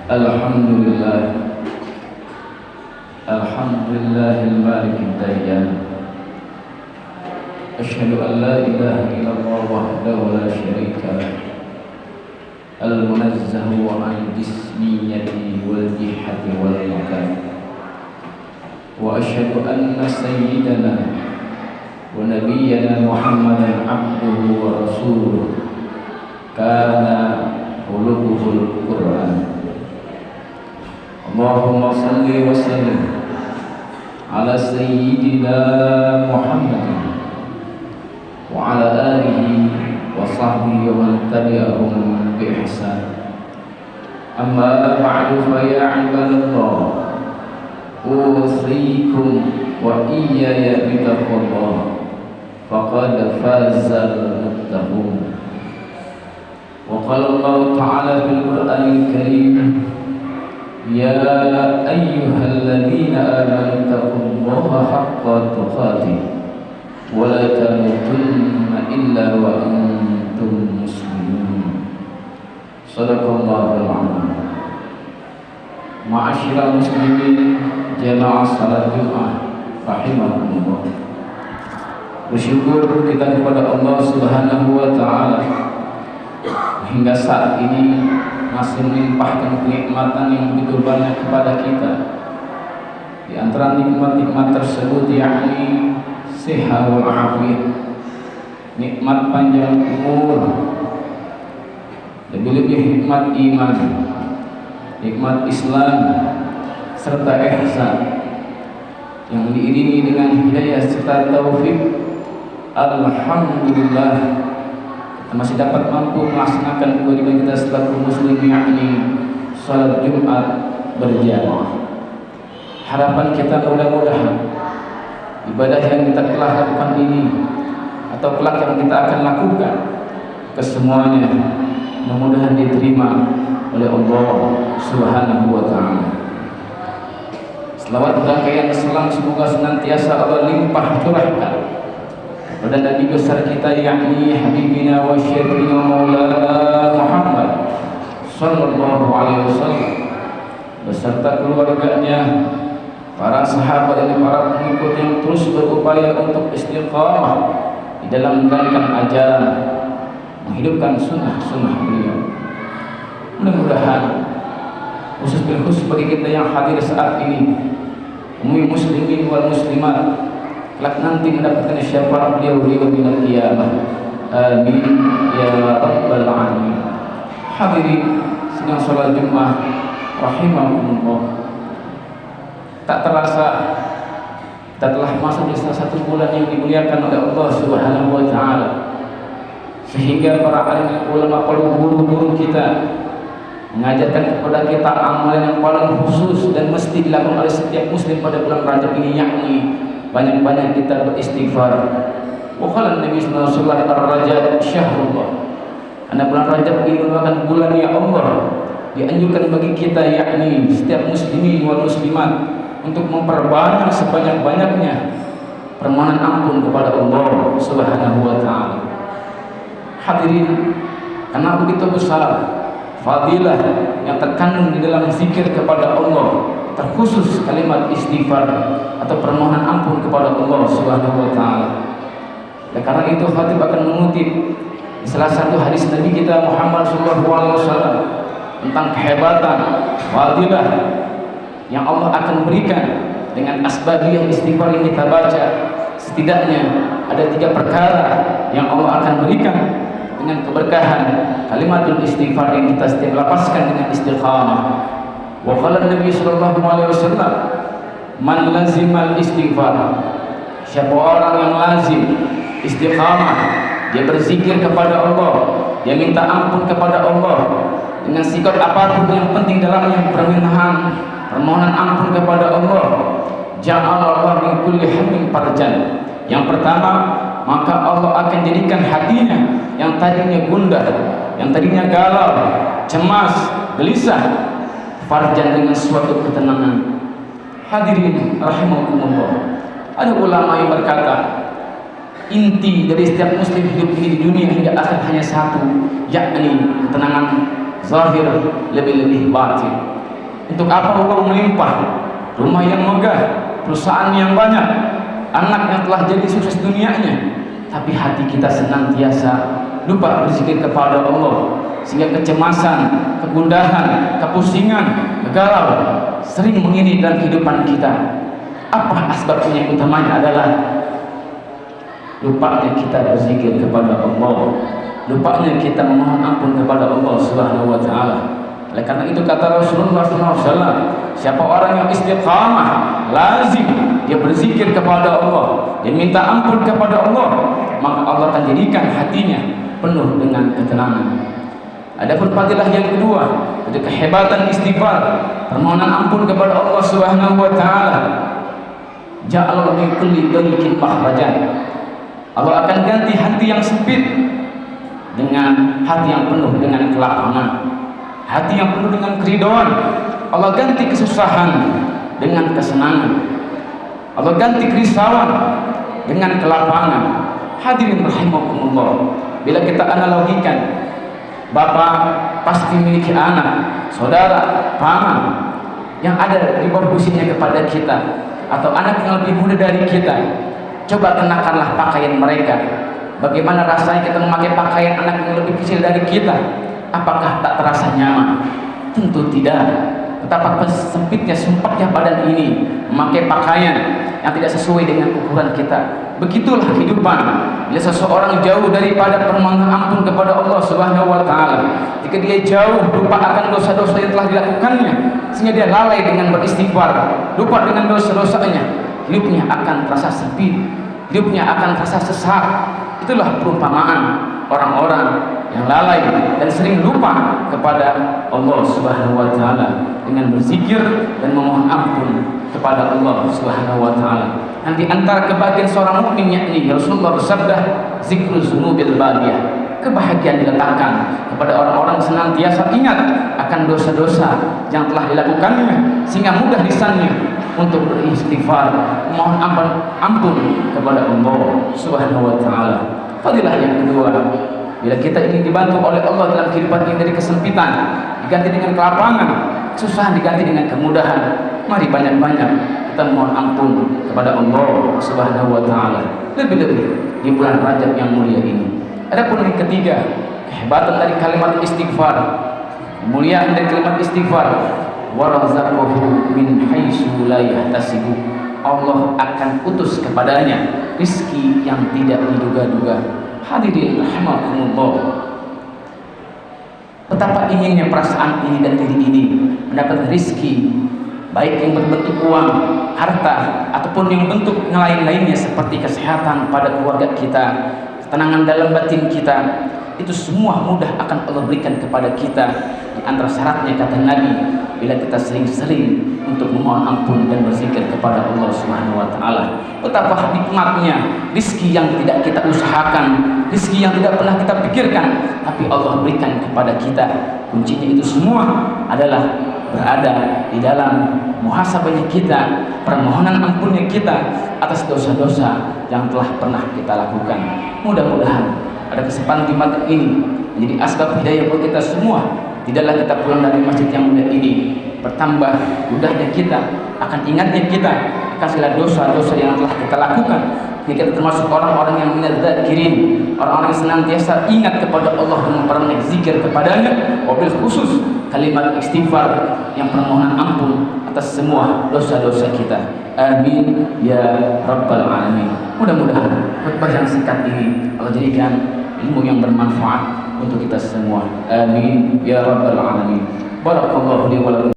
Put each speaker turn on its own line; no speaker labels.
Alhamdulillah, Alhamdulillahil malikid dayyan. Asyhadu an la ilaha illallah wahdahu la syarika lah, al-munazzahu an jismiyati wal jihati wal makan. Wa asyhadu anna sayyidana wa nabiyyana Muhammadan abduhu wa rasuluh, kana khuluquhul Qur'an. Allahumma salli wa sallim ala sayyidina Muhammadin wa ala alihi wa sahbihi wa man tabi'ahum bi ihsan. Amma ba'du, fa ya ibadallah, usikum wa iyaya bi taqwallah, faqad fazal muttaqun. Wa qala Allah ta'ala fil Qur'anil Karim, ya ayyuhalladzina amanu taqullaha haqqa tuqatih wa la tamutunna illa wa antum muslimun. Shadaqallahul azim. Ma'asyiral muslimin, jamaah salat Jumat rahimakumullah. Bersyukur kita kepada Allah Subhanahu wa taala hingga saat ini masih melimpahkan kenikmatan yang begitu banyak kepada kita. Di antara nikmat-nikmat tersebut yakni sehat wal afiat, nikmat panjang umur, lebih-lebih nikmat iman, nikmat Islam, serta ihsan yang diiringi dengan hidayah serta taufik. Alhamdulillah, masih dapat mampu melaksanakan kewajiban kita selaku muslim, yakni salat Jumat berjamaah. Harapan kita mudah-mudahan ibadah yang kita telah lakukan ini atau kelak yang kita akan lakukan, kesemuanya mudah-mudahan diterima oleh Allah Subhanahu wa taala. Selawat dan rangkaian selang semoga senantiasa Allah limpah curahkan pada Nabi besar kita, yakni Habibina wa Syekhina Maulana Muhammad sallallahu alaihi wasallam beserta keluarganya, para sahabat dan para pengikut yang terus berupaya untuk istiqamah di dalam menjalankan ajaran, menghidupkan sunnah-sunnah beliau. Mudah-mudahan khusus bagi kita yang hadir saat ini, umum muslimin wal muslimat, kelak nanti mendapatkan syafaat beliau di yaumil qiyamah. Amin ya rabbal alamin. Hadirin sidang salat Jumat rahimakumullah. Tak terasa kita telah masuk di salah satu bulan yang dimuliakan oleh Allah Subhanahu wa taala, sehingga para alim ulama, para guru-guru kita mengajarkan kepada kita amalan yang paling khusus dan mesti dilakukan oleh setiap muslim pada bulan Rajab ini, yakni banyak-banyak kita beristighfar. Wa qala Nabi sallallahu alaihi wasallam, ar-Rajab syahrullah. Karena bulan Rajab ini merupakan bulan yang Allah dianjurkan bagi kita, yakni setiap muslimin wal muslimat, untuk memperbanyak sebanyak-banyaknya permohonan ampun kepada Allah Subhanahu wa taala. Hadirin, karena begitu besar fadilah yang terkandung di dalam zikir kepada Allah, terkhusus kalimat istighfar atau permohonan ampun kepada Allah Subhanahu wa taala. Dan karena itu khatib akan mengutip di salah satu hadis Nabi kita Muhammad sallallahu alaihi wasallam tentang kehebatan fadilah yang Allah akan berikan dengan asbabiyah istighfar yang kita baca. Setidaknya ada 3 perkara yang Allah akan berikan dengan keberkahan kalimatul istighfar yang kita setiap lapaskan dengan istiqamah. Wa qala Nabi sallallahu alaihi wasallam, man lazimal istighfar, siapa orang yang lazim istiqamah, dia berzikir kepada Allah, dia minta ampun kepada Allah dengan sikap apapun yang penting dalamnya, permohonan ampun kepada Allah, ja'alallahu min kulli hammin farjan. Yang pertama, maka Allah akan jadikan hatinya yang tadinya gundah, yang tadinya galau, cemas, gelisah, farjan dengan suatu ketenangan. Hadirin rahimakumullah, ada ulama yang berkata, inti dari setiap muslim hidup ini di dunia hingga akhir hanya satu, yakni ketenangan zahir, lebih-lebih batin. Untuk apa uang melimpah, rumah yang megah, perusahaan yang banyak, anak yang telah jadi sukses dunianya, tapi hati kita senantiasa lupa berzikir kepada Allah, sehingga kecemasan, kegundahan, kepusingan, kegalau sering menghini dalam kehidupan kita. Apa asbabnya? Yang utamanya adalah lupanya kita berzikir kepada Allah, lupanya kita memohon ampun kepada Allah Subhanahu wa Ta'ala. Oleh karena itu kata Rasulullah SAW, siapa orang yang istiqamah, lazim dia berzikir kepada Allah, dia minta ampun kepada Allah, maka Allah akan jadikan hatinya penuh dengan ketenangan. Adapun fadilah yang kedua, itu kehebatan istighfar, permohonan ampun kepada Allah Subhanahu wa Ta'ala. Ja'ala min kulli dayyin makhrajan. Allah akan ganti hati yang sempit dengan hati yang penuh dengan kelapangan, hati yang penuh dengan keridhaan. Allah ganti kesusahan dengan kesenangan, Allah ganti kerisauan dengan kelapangan. Hadirin rahimakumullah, bila kita analogikan, bapak pasti memiliki anak, saudara, paman yang ada di bawah usianya kepada kita, atau anak yang lebih muda dari kita. Coba kenakanlah pakaian mereka. Bagaimana rasanya kita memakai pakaian anak yang lebih kecil dari kita? Apakah tak terasa nyaman? Tentu tidak. Betapa sempitnya, sumpahnya badan ini memakai pakaian yang tidak sesuai dengan ukuran kita. Begitulah kehidupan. Bila seseorang jauh daripada permohonan ampun kepada Allah Subhanahu wa Ta'ala, jika dia jauh lupa akan dosa-dosa yang telah dilakukannya, sehingga dia lalai dengan beristighfar, lupa dengan dosa-dosanya, hidupnya akan terasa sempit, hidupnya akan terasa sesak. Itulah perumpamaan orang-orang yang lalai dan sering lupa kepada Allah Subhanahu wa Ta'ala dengan berzikir dan memohon ampun kepada Allah Subhanahu wa Ta'ala. Nanti antara kebahagiaan seorang mukmin, yakni Rasulullah bersabda, zikrul zunubil baliyah, kebahagiaan diletakkan kepada orang-orang senantiasa ingat akan dosa-dosa yang telah dilakukannya, sehingga mudah lisannya untuk beristighfar, mohon ampun kepada Allah Subhanahu wa Ta'ala. Fadilah yang kedua, bila kita ingin dibantu oleh Allah dalam kehidupan ini dari kesempitan diganti dengan kelapangan, kesusahan diganti dengan kemudahan, mari banyak-banyak kita mohon ampun kepada Allah Subhanahu wa Ta'ala, lebih-lebih di bulan Rajab yang mulia ini. Adapun yang ketiga, kehebatan dari kalimat istighfar, kemuliaan dari kalimat istighfar, warazaqahu min haitsu la yahtasibu. Allah akan utus kepadanya rizki yang tidak diduga-duga. Hadirin rahimakumullah, betapa inginnya perasaan ini dan diri ini mendapat rizki, baik yang berbentuk uang, harta, ataupun yang bentuk lain-lainnya seperti kesehatan pada keluarga kita, ketenangan dalam batin kita. Itu semua mudah akan Allah berikan kepada kita. Di antara syaratnya, kata Nabi, bila kita sering-sering untuk memohon ampun dan berzikir kepada Allah Subhanahu wa Ta'ala. Betapa nikmatnya rizki yang tidak kita usahakan, rizki yang tidak pernah kita pikirkan, tapi Allah berikan kepada kita. Kuncinya itu semua adalah berada di dalam muhasabahnya kita, permohonan ampunnya kita atas dosa-dosa yang telah pernah kita lakukan. Mudah-mudahan pada kesempatan Jumat ini menjadi asbab hidayah buat kita semua. Tidaklah kita pulang dari masjid yang mulia ini bertambah mudahnya kita akan ingatnya kita akan segala dosa-dosa yang telah kita lakukan. Kita termasuk orang-orang yang minadzakirin, orang-orang yang senantiasa ingat kepada Allah dan memperbanyak zikir kepadanya, wabil khusus kalimat istighfar yang permohonan ampun atas semua dosa-dosa kita. Amin ya rabbal alamin. Mudah-mudahan khutbah yang singkat ini Allah jadikan ilmu yang bermanfaat untuk kita semua. Amin ya rabbal alamin. Barakallahu li wa lakum.